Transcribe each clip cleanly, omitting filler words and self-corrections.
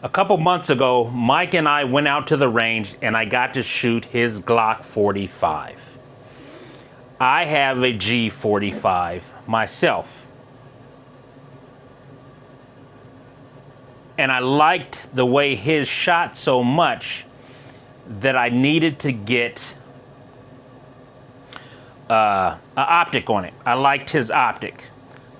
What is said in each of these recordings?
A couple months ago, Mike and I went out to the range and I got to shoot his Glock 45. I have a G45 myself. And I liked the way his shot so much that I needed to get an optic on it. I liked his optic.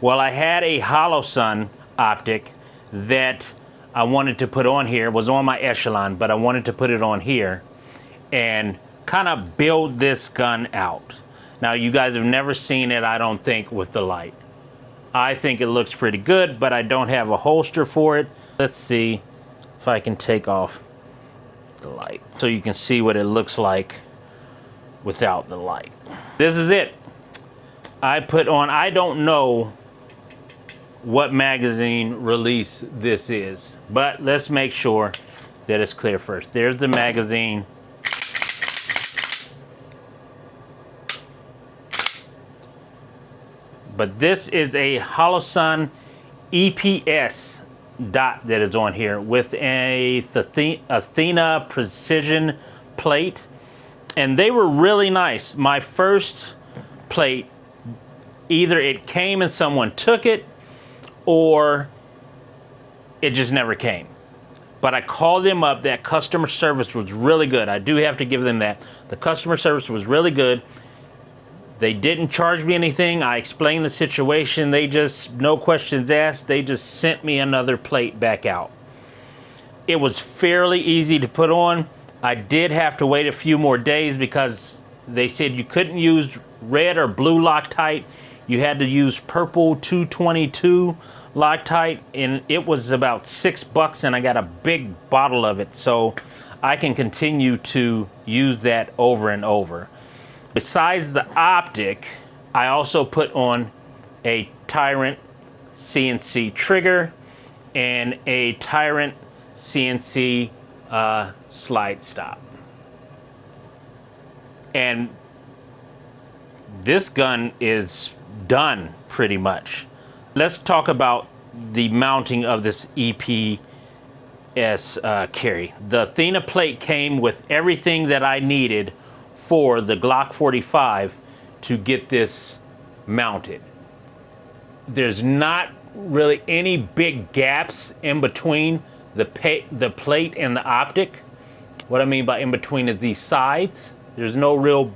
Well, I had a Holosun optic that I wanted to put on here. It was on my Echelon, but I wanted to put it on here and kind of build this gun out. Now, you guys have never seen it, I don't think, with the light. I think it looks pretty good, but I don't have a holster for it. Let's see if I can take off the light so you can see what it looks like without the light. This is it. I put on, I don't know what magazine release this is, but let's make sure that it's clear first. There's the magazine. But this is a Holosun EPS dot that is on here with a Athena precision plate, and they were really nice. My first plate, either it came and someone took it or it just never came. But I called them up. That customer service was really good. I do have to give them that. The customer service was really good. They didn't charge me anything. I explained the situation. They just, no questions asked, they just sent me another plate back out. It was fairly easy to put on. I did have to wait a few more days because they said you couldn't use red or blue Loctite. You had to use purple 222 Loctite, and it was about $6, and I got a big bottle of it, so I can continue to use that over and over. Besides the optic, I also put on a Tyrant CNC trigger and a Tyrant CNC slide stop. And this gun is done pretty much. Let's talk about the mounting of this EPS carry. The Athena plate came with everything that I needed for the Glock 45 to get this mounted. There's not really any big gaps in between the plate and the optic. What I mean by in between is these sides. There's no real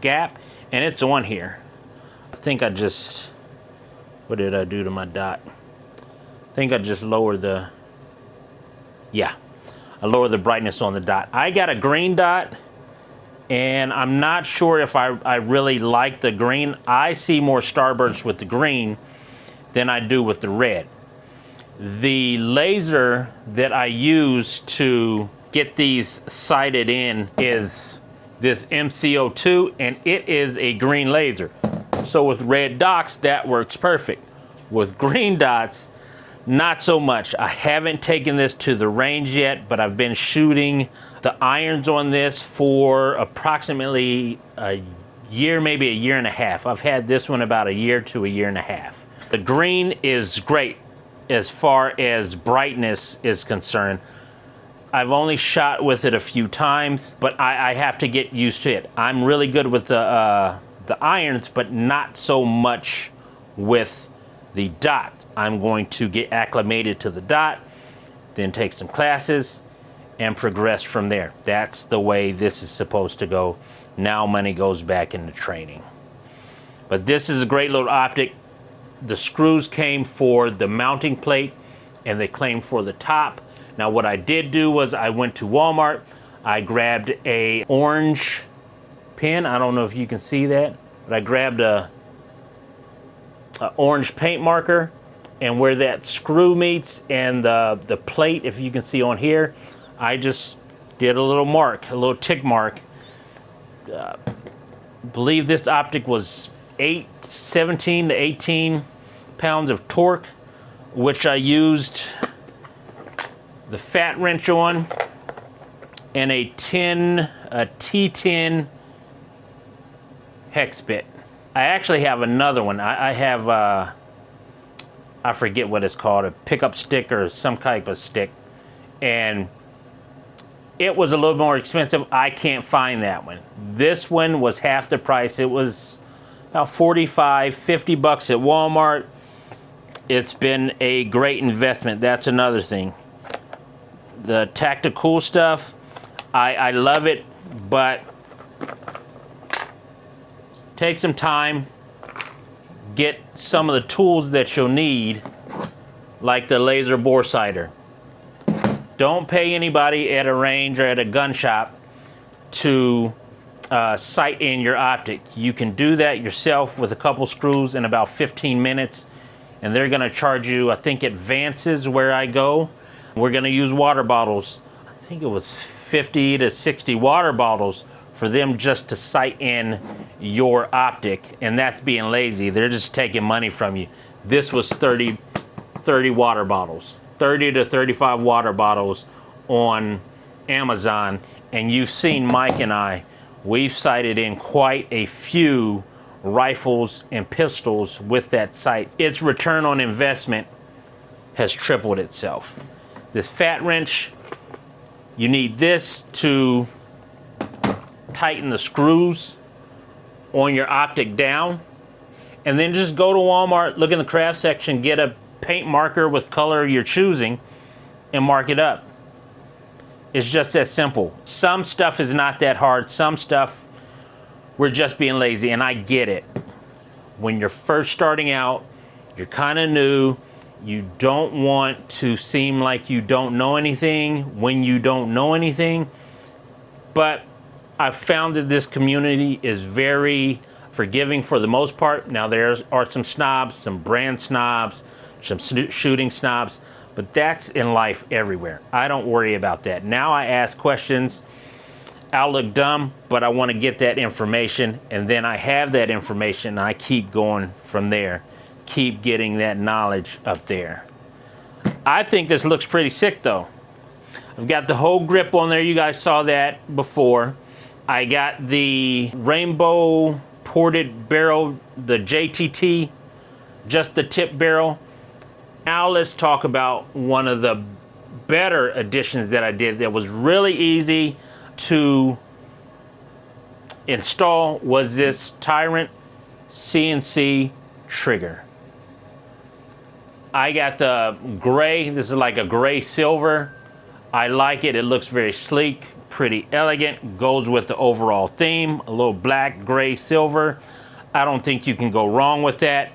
gap, and it's on here. I think I just, what did I do to my dot? I think I just lowered the, yeah, I lowered the brightness on the dot. I got a green dot, and I'm not sure if I really like the green. I see more starbursts with the green than I do with the red. The laser that I use to get these sighted in is this MCO2, and it is a green laser. So with red dots, that works perfect. With green dots, not so much. I haven't taken this to the range yet, but I've been shooting the irons on this for approximately a year, maybe a year and a half. I've had this one about a year to a year and a half. The green is great as far as brightness is concerned. I've only shot with it a few times, but I have to get used to it. I'm really good with the irons, but not so much with the dot. I'm going to get acclimated to the dot, then take some classes and progress from there. That's the way this is supposed to go. Now money goes back into training. But this is a great little optic. The screws came for the mounting plate and they came for the top. Now what I did do was I went to Walmart. I grabbed a orange pin. I don't know if you can see that, but I grabbed a orange paint marker, and where that screw meets and the plate, if you can see on here, I just did a little mark, a little tick mark. Believe this optic was 17 to 18 pounds of torque, which I used the fat wrench on, and a T10 hex bit. I actually have another one. I have, I forget what it's called, a pickup stick or some type of stick. and it was a little more expensive. I can't find that one. This one was half the price. It was about 45, 50 bucks at Walmart. It's been a great investment. That's another thing. The tactical stuff, I love it, but take some time, get some of the tools that you'll need, like the laser bore sighter. Don't pay anybody at a range or at a gun shop to sight in your optic. You can do that yourself with a couple screws in about 15 minutes, and they're gonna charge you, I think Advances where I go, we're gonna use water bottles. I think it was 50 to 60 water bottles for them just to sight in your optic, and that's being lazy. They're just taking money from you. This was 30 water bottles. 30 to 35 water bottles on Amazon, and you've seen Mike and I, we've sighted in quite a few rifles and pistols with that sight. Its return on investment has tripled itself. This fat wrench, you need this to tighten the screws on your optic down, and then just go to Walmart, look in the craft section, get a paint marker with color you're choosing and mark it up. It's just that simple. Some stuff is not that hard. Some stuff we're just being lazy, and I get it. When you're first starting out, you're kind of new, you don't want to seem like you don't know anything when you don't know anything, but I've found that this community is very forgiving for the most part. Now there are some snobs, some brand snobs, some shooting snobs, but that's in life everywhere. I don't worry about that. Now I ask questions. I'll look dumb, but I want to get that information, and then I have that information, and I keep going from there. Keep getting that knowledge up there. I think this looks pretty sick though. I've got the whole grip on there. You guys saw that before. I got the rainbow ported barrel, the JTT, just the tip barrel. Now let's talk about one of the better additions that I did that was really easy to install, was this Tyrant CNC trigger. I got the gray, this is like a gray silver. I like it, it looks very sleek, pretty elegant, goes with the overall theme, a little black, gray, silver. I don't think you can go wrong with that.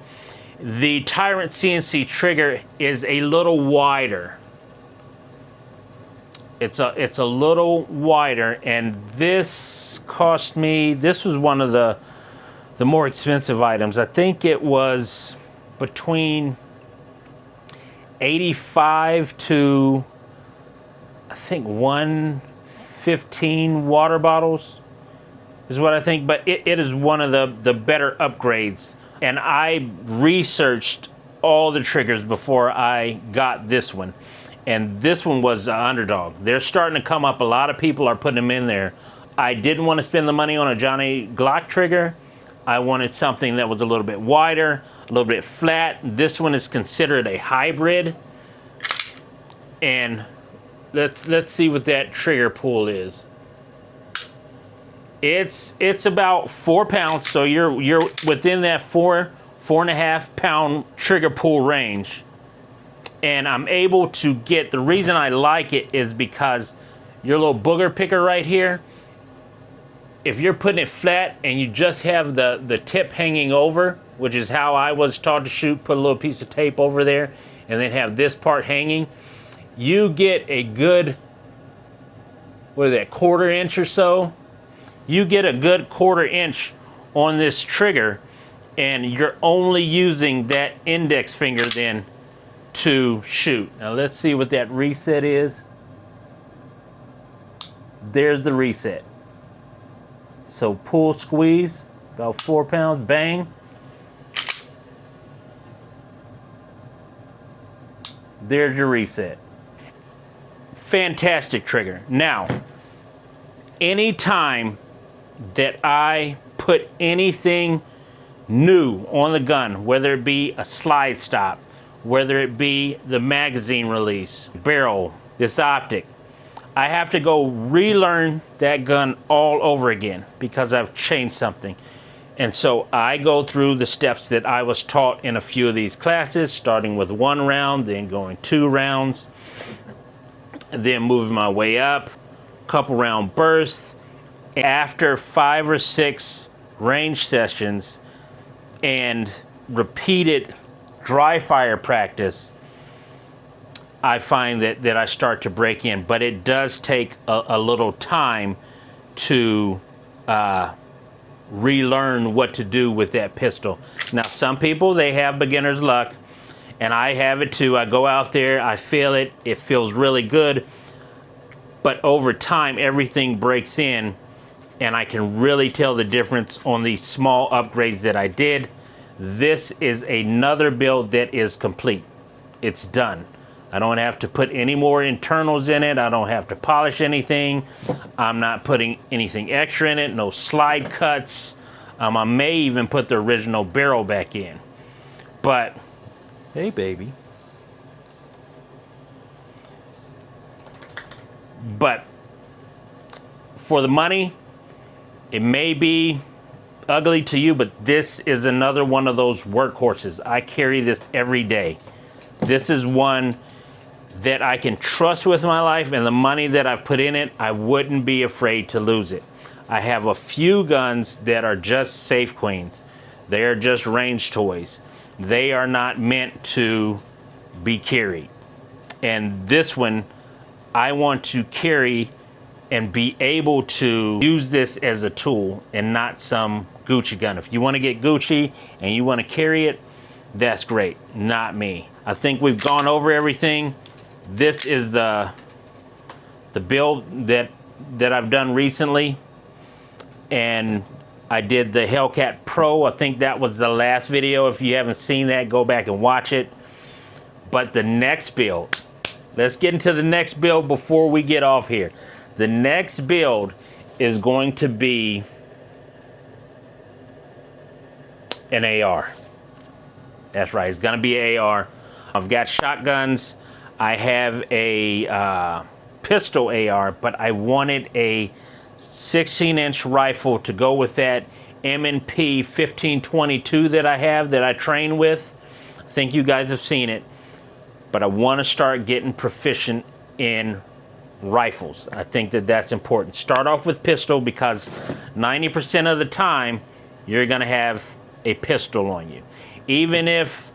The Tyrant CNC trigger is a little wider. It's a little wider, and this cost me, this was one of the more expensive items. I think it was between 85 to, I think 115 water bottles is what I think, but it is one of the better upgrades. And I researched all the triggers before I got this one. And this one was an underdog. They're starting to come up. A lot of people are putting them in there. I didn't want to spend the money on a Johnny Glock trigger. I wanted something that was a little bit wider, a little bit flat. This one is considered a hybrid. And let's see what that trigger pull is. It's about 4 pounds, so you're within that 4.5 pound trigger pull range. And I'm able to get, the reason I like it is because your little booger picker right here, if you're putting it flat and you just have the tip hanging over, which is how I was taught to shoot, put a little piece of tape over there and then have this part hanging, you get a good, what is that, 1/4 inch or so? You get a good 1/4 inch on this trigger, and you're only using that index finger then to shoot. Now let's see what that reset is. There's the reset. So pull, squeeze, about 4 pounds, bang. There's your reset. Fantastic trigger. Now, anytime that I put anything new on the gun, whether it be a slide stop, whether it be the magazine release, barrel, this optic, I have to go relearn that gun all over again because I've changed something. And so I go through the steps that I was taught in a few of these classes, starting with 1 round, then going 2 rounds, then moving my way up, couple round bursts. After 5 or 6 range sessions and repeated dry fire practice, I find that I start to break in, but it does take a little time to relearn what to do with that pistol. Now, some people, they have beginner's luck, and I have it too. I go out there, I feel it, it feels really good, but over time, everything breaks in, and I can really tell the difference on these small upgrades that I did. This is another build that is complete. It's done. I don't have to put any more internals in it. I don't have to polish anything. I'm not putting anything extra in it. No slide cuts. I may even put the original barrel back in. But, hey baby. But for the money, it may be ugly to you, but this is another one of those workhorses. I carry this every day. This is one that I can trust with my life, and the money that I've put in it, I wouldn't be afraid to lose it. I have a few guns that are just safe queens. They are just range toys. They are not meant to be carried. And this one, I want to carry and be able to use this as a tool and not some Gucci gun. If you want to get Gucci and you want to carry it, that's great. Not me. I think we've gone over everything. This is the build that I've done recently, and I did the Hellcat Pro. I think that was the last video. If you haven't seen that, go back and watch it. But the next build, let's get into the next build before we get off here. The next build is going to be an AR. That's right, it's gonna be an AR. I've got shotguns. I have a pistol AR, but I wanted a 16-inch rifle to go with that M&P 1522 that I have, that I train with. I think you guys have seen it. But I want to start getting proficient in rifles. I think that that's important. Start off with pistol, because 90% of the time, you're going to have a pistol on you. Even if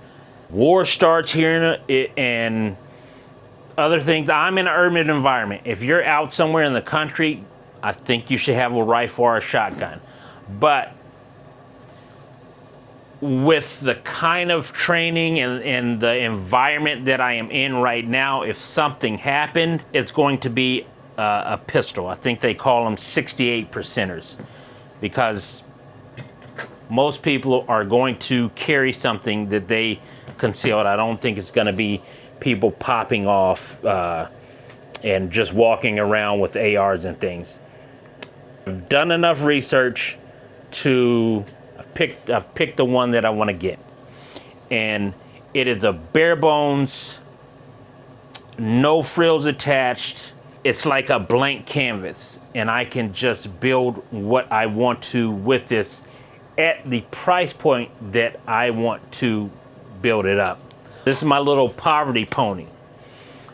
war starts here and other things, I'm in an urban environment. If you're out somewhere in the country, I think you should have a rifle or a shotgun. But with the kind of training and the environment that I am in right now, if something happened, it's going to be a pistol. I think they call them 68%ers, because most people are going to carry something that they concealed. I don't think it's going to be people popping off and just walking around with ARs and things. I've done enough research to I've picked the one that I want to get, and it is a bare bones, no frills attached. It's like a blank canvas, and I can just build what I want to with this at the price point that I want to build it up. This is my little poverty pony.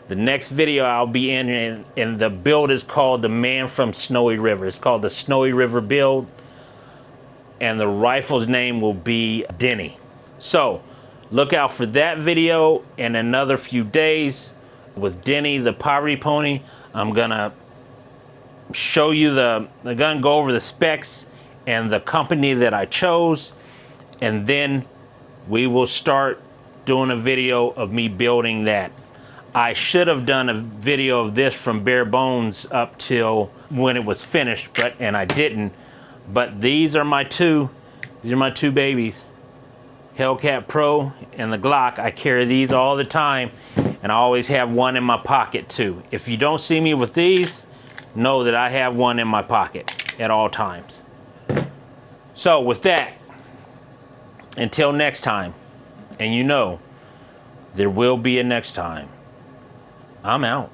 The next video I'll be in, and the build is called The Man from Snowy River. It's called the Snowy River build, and the rifle's name will be Denny. So look out for that video in another few days with Denny, the poverty pony. I'm gonna show you the gun, go over the specs and the company that I chose, and then we will start doing a video of me building that. I should have done a video of this from bare bones up till when it was finished, and I didn't. But these are my two babies, Hellcat Pro and the Glock. I carry these all the time, and I always have one in my pocket too. If you don't see me with these, know that I have one in my pocket at all times. So with that, until next time, and you know, there will be a next time, I'm out.